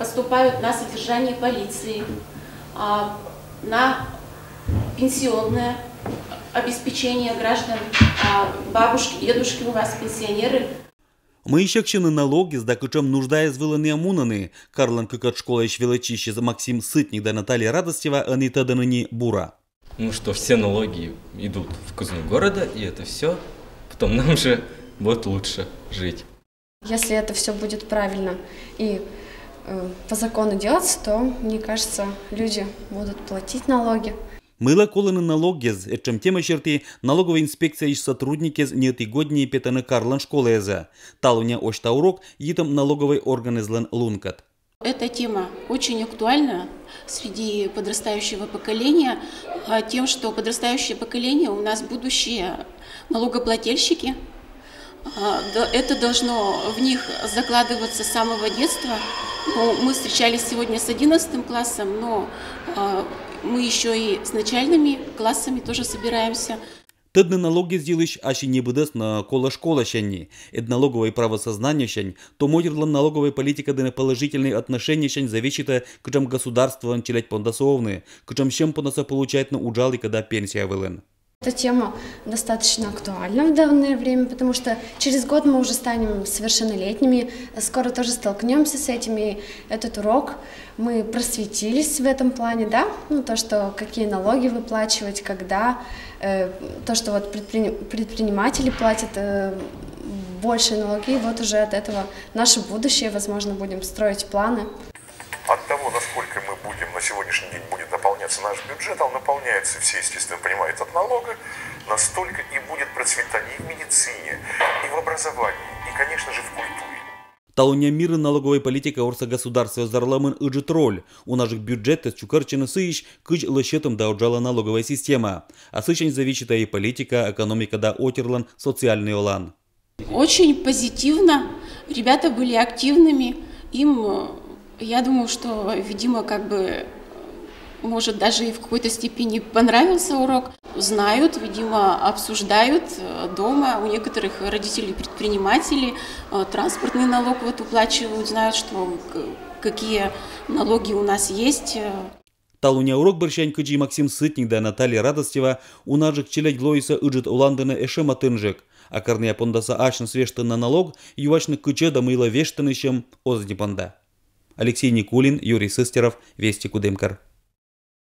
поступают на содержание полиции, на пенсионное обеспечение граждан, бабушки, дедушки у вас, пенсионеры. Мы еще кщены налоги, с докучем нуждая звыланы амунаны. Карлан кыкат школа ищ величище Максим Сытник да Наталья Радостева, а не таданани бура. Ну что, все налоги идут в казну города, и это все. Потом нам же будет лучше жить. Если это все будет правильно и по закону делаться, то, мне кажется, люди будут платить налоги. Мыла колыны налогез, чем тема черты налоговая инспекция и сотрудники не годнее петаны Карлан школы эза. Талуня ошта урок, етом налоговый орган излан лункат. Эта тема очень актуальна среди подрастающего поколения, тем, что подрастающее поколение у нас будущие налогоплательщики. Это должно в них закладываться с самого детства. Мы встречались сегодня с 11 классом, но мы еще и с начальными классами тоже собираемся. Тедны налоги сделаешь, ащи не будешь на кола школа щани. Это налоговое правосознание щань, то модерла налоговая политика да на положительные отношения щань зависит, к чем государство началять пондасовны, к чем чем понаса получает на уджалы, когда пенсия вылен. Эта тема достаточно актуальна в данное время, потому что через год мы уже станем совершеннолетними, скоро тоже столкнемся с этим, и этот урок мы просветились в этом плане, да, ну то, что какие налоги выплачивать, когда, то, что вот предприниматели платят больше налоги, и вот уже от этого наше будущее, возможно, будем строить планы. От того, насколько мы будем на сегодняшний день будет наполняться наш бюджет, а он наполняется, все, естественно, понимают, от налога, настолько и будет процветание и в медицине, и в образовании, и, конечно же, в культуре. Талуня мира налоговой политика орса государства зарламын ыджит роль. У наших бюджетов чукарчины сыищ кыч лощетом да уджала налоговая система. А сычень зависит и политика, экономика да отерлан социальный олан. Очень позитивно. Ребята были активными. Им... Я думаю, что, видимо, может, даже и в какой-то степени понравился урок. Знают, видимо, обсуждают дома. У некоторых родителей предприниматели транспортный налог вот уплачивают, знают, что какие налоги у нас есть. Талуня урок борщань кыджи Максим Сытник да Наталья Радостева у наших челядь глоиса ыджит уландына эшема тынжик. А карния пондаса ачна свешты на налог, ювачны кыче да мыла вештынышем озднипанда. Алексей Никулин, Юрий Сыстеров, Вести Кудымкар.